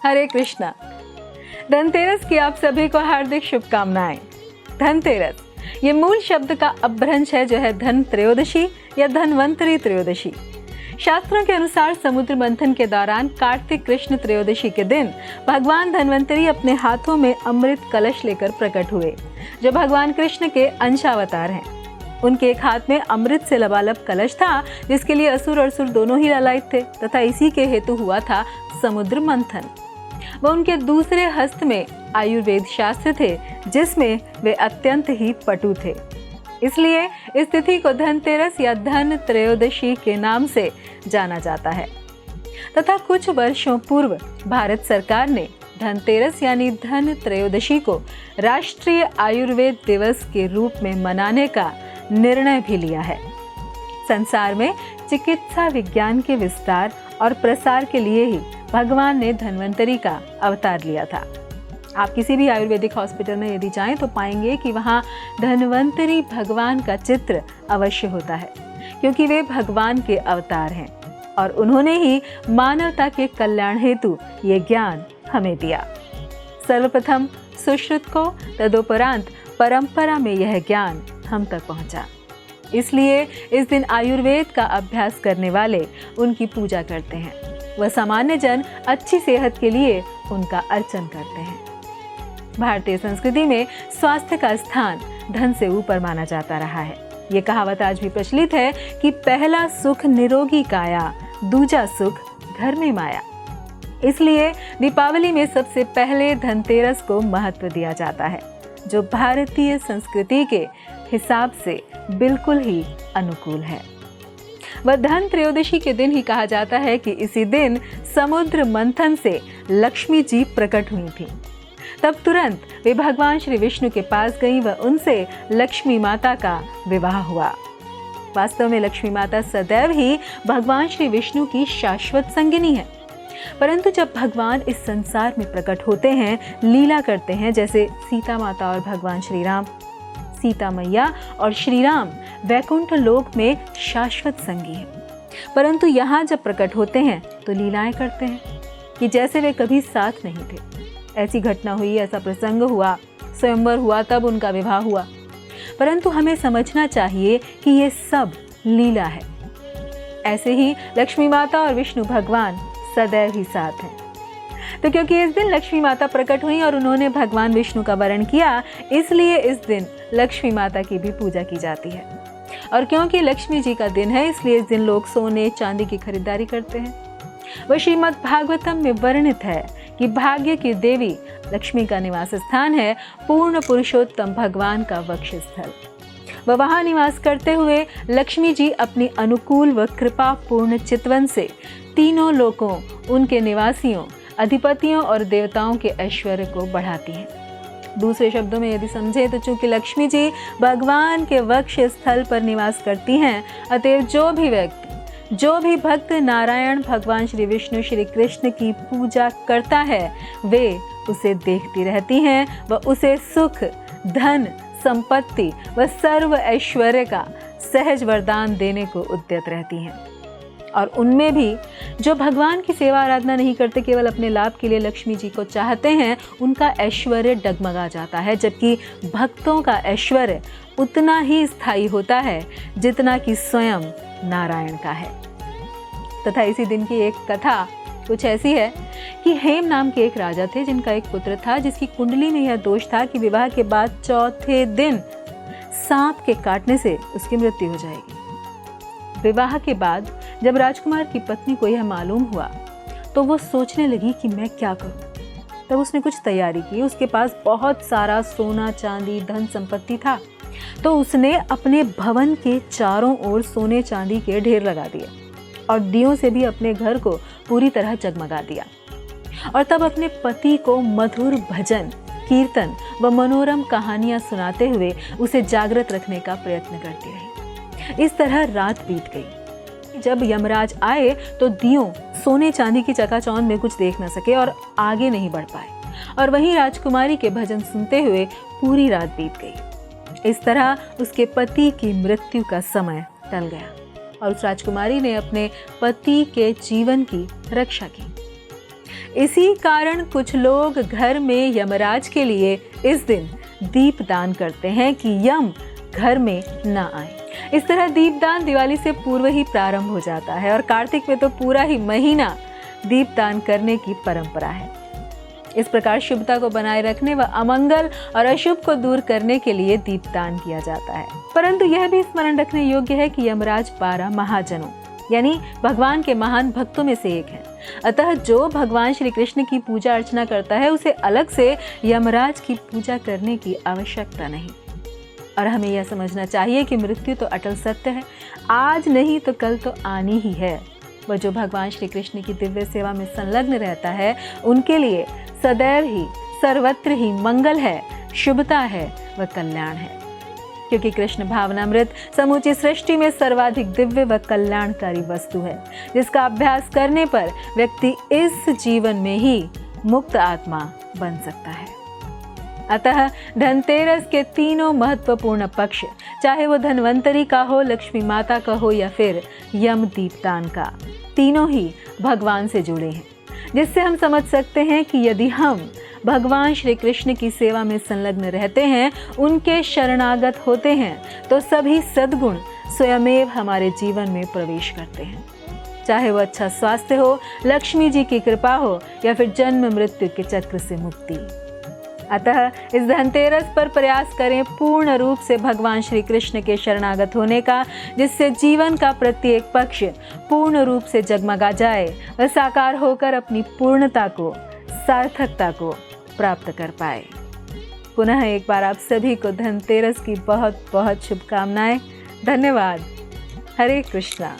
हरे कृष्णा। धनतेरस की आप सभी को हार्दिक शुभकामनाएं। धनतेरस ये मूल शब्द का अपभ्रंश है जो है धन त्रयोदशी या धनवंतरी त्रयोदशी। शास्त्रों के अनुसार समुद्र मंथन के दौरान कार्तिक कृष्ण त्रयोदशी के दिन भगवान धनवंतरी अपने हाथों में अमृत कलश लेकर प्रकट हुए, जो भगवान कृष्ण के अंशावतार हैं। उनके एक हाथ में अमृत से लबालब कलश था, जिसके लिए असुर और सुर दोनों ही लालायित थे तथा इसी के हेतु हुआ था समुद्र मंथन। वह उनके दूसरे हस्त में आयुर्वेद शास्त्र थे, जिसमें वे अत्यंत ही पटु थे। इसलिए इस तिथि को धनतेरस या धन त्रयोदशी के नाम से जाना जाता है तथा कुछ वर्षों पूर्व भारत सरकार ने धनतेरस यानी धन त्रयोदशी को राष्ट्रीय आयुर्वेद दिवस के रूप में मनाने का निर्णय भी लिया है। संसार में चिकित्सा विज्ञान के विस्तार और प्रसार के लिए ही भगवान ने धन्वंतरी का अवतार लिया था। आप किसी भी आयुर्वेदिक हॉस्पिटल में यदि जाएं तो पाएंगे कि वहाँ धन्वंतरी भगवान का चित्र अवश्य होता है, क्योंकि वे भगवान के अवतार हैं और उन्होंने ही मानवता के कल्याण हेतु ये ज्ञान हमें दिया। सर्वप्रथम सुश्रुत को, तदुपरांत परंपरा में यह ज्ञान हम तक पहुंचा। इसलिए इस दिन आयुर्वेद का अभ्यास करने वाले उनकी पूजा करते हैं। वह सामान्य जन अच्छी सेहत के लिए उनका अर्चन करते हैं। भारतीय संस्कृति में स्वास्थ्य का स्थान धन से ऊपर माना जाता रहा है। ये कहावत आज भी प्रचलित है कि पहला सुख निरोगी काया, दूजा सुख घर में माया। इसलिए दीपावली में सबसे पहले धनतेरस को महत्व दिया जाता है, जो भारतीय संस्कृति के हिसाब से बिल्कुल ही अनुकूल है। वह धन त्रयोदशी के दिन ही कहा जाता है कि इसी दिन समुद्र मंथन से लक्ष्मी जी प्रकट हुई थी। तब तुरंत वे भगवान श्री विष्णु के पास गईं व उनसे लक्ष्मी माता का विवाह हुआ। वास्तव में लक्ष्मी माता सदैव ही भगवान श्री विष्णु की शाश्वत संगिनी है, परंतु जब भगवान इस संसार में प्रकट होते हैं, लीला करते हैं, जैसे सीता माता और भगवान श्री राम, सीता मैया और श्री राम वैकुंठ लोक में शाश्वत संगी हैं, परंतु यहाँ जब प्रकट होते हैं तो लीलाएं करते हैं कि जैसे वे कभी साथ नहीं थे। ऐसी घटना हुई, ऐसा प्रसंग हुआ, स्वयंवर हुआ, तब उनका विवाह हुआ। परंतु हमें समझना चाहिए कि ये सब लीला है। ऐसे ही लक्ष्मी माता और विष्णु भगवान सदैव ही साथ हैं। तो क्योंकि इस दिन लक्ष्मी माता प्रकट हुई और उन्होंने भगवान विष्णु का वरण किया, इसलिए इस दिन लक्ष्मी माता की भी पूजा की जाती है। और क्योंकि लक्ष्मी जी का दिन है, इसलिए इस दिन लोग सोने चांदी की खरीदारी करते हैं। वह श्रीमद् भागवतम में वर्णित है कि भाग्य की देवी लक्ष्मी का निवास स्थान है पूर्ण पुरुषोत्तम भगवान का वक्ष स्थल। वह वहाँ निवास करते हुए लक्ष्मी जी अपनी अनुकूल व कृपा पूर्ण चितवन से तीनों लोकों, उनके निवासियों, अधिपतियों और देवताओं के ऐश्वर्य को बढ़ाती हैं। दूसरे शब्दों में यदि समझे तो चूंकि लक्ष्मी जी भगवान के वक्ष स्थल पर निवास करती हैं, अतएव जो भी व्यक्ति, जो भी भक्त नारायण भगवान श्री विष्णु श्री कृष्ण की पूजा करता है, वे उसे देखती रहती हैं व उसे सुख, धन, संपत्ति व सर्व ऐश्वर्य का सहज वरदान देने को उद्यत रहती हैं। और उनमें भी जो भगवान की सेवा आराधना नहीं करते, केवल अपने लाभ के लिए लक्ष्मी जी को चाहते हैं, उनका ऐश्वर्य डगमगा जाता है, जबकि भक्तों का ऐश्वर्य उतना ही स्थायी होता है जितना कि स्वयं नारायण का है। तथा इसी दिन की एक कथा कुछ ऐसी है कि हेम नाम के एक राजा थे, जिनका एक पुत्र था, जिसकी कुंडली में यह दोष था कि विवाह के बाद चौथे दिन सांप के काटने से उसकी मृत्यु हो जाएगी। विवाह के बाद जब राजकुमार की पत्नी को यह मालूम हुआ तो वो सोचने लगी कि मैं क्या करूं। तब उसने कुछ तैयारी की। उसके पास बहुत सारा सोना, चांदी, धन संपत्ति था, तो उसने अपने भवन के चारों ओर सोने चांदी के ढेर लगा दिए और दियों से भी अपने घर को पूरी तरह जगमगा दिया। और तब अपने पति को मधुर भजन, कीर्तन व मनोरम कहानियां सुनाते हुए उसे जागृत रखने का प्रयत्न करती रही। इस तरह रात बीत गई। जब यमराज आए तो दियों, सोने चांदी की चकाचौंध में कुछ देख न सके और आगे नहीं बढ़ पाए, और वहीं राजकुमारी के भजन सुनते हुए पूरी रात बीत गई। इस तरह उसके पति की मृत्यु का समय टल गया और उस राजकुमारी ने अपने पति के जीवन की रक्षा की। इसी कारण कुछ लोग घर में यमराज के लिए इस दिन दीप दान करते हैं कि यम घर में न आए। इस तरह दीपदान दिवाली से पूर्व ही प्रारंभ हो जाता है और कार्तिक में तो पूरा ही महीना दीपदान करने की परंपरा है। इस प्रकार शुभता को बनाए रखने व अमंगल और अशुभ को दूर करने के लिए दीपदान किया जाता है। परंतु यह भी स्मरण रखने योग्य है कि यमराज 12 महाजनों यानी भगवान के महान भक्तों में से एक है। अतः जो भगवान श्री कृष्ण की पूजा अर्चना करता है उसे अलग से यमराज की पूजा करने की आवश्यकता नहीं। और हमें यह समझना चाहिए कि मृत्यु तो अटल सत्य है, आज नहीं तो कल तो आनी ही है। वह जो भगवान श्री कृष्ण की दिव्य सेवा में संलग्न रहता है उनके लिए सदैव ही सर्वत्र ही मंगल है, शुभता है व कल्याण है। क्योंकि कृष्ण भावनामृत समूची सृष्टि में सर्वाधिक दिव्य व कल्याणकारी वस्तु है, जिसका अभ्यास करने पर व्यक्ति इस जीवन में ही मुक्त आत्मा बन सकता है। अतः धनतेरस के तीनों महत्वपूर्ण पक्ष, चाहे वो धन्वंतरी का हो, लक्ष्मी माता का हो या फिर यम दीपदान का, तीनों ही भगवान से जुड़े हैं। जिससे हम समझ सकते हैं कि यदि हम भगवान श्री कृष्ण की सेवा में संलग्न रहते हैं, उनके शरणागत होते हैं, तो सभी सद्गुण स्वयमेव हमारे जीवन में प्रवेश करते हैं। चाहे वो अच्छा स्वास्थ्य हो, लक्ष्मी जी की कृपा हो या फिर जन्म मृत्यु के चक्र से मुक्ति। अतः इस धनतेरस पर प्रयास करें पूर्ण रूप से भगवान श्री कृष्ण के शरणागत होने का, जिससे जीवन का प्रत्येक पक्ष पूर्ण रूप से जगमगा जाए व साकार होकर अपनी पूर्णता को, सार्थकता को प्राप्त कर पाए। पुनः एक बार आप सभी को धनतेरस की बहुत बहुत शुभकामनाएं। धन्यवाद। हरे कृष्णा।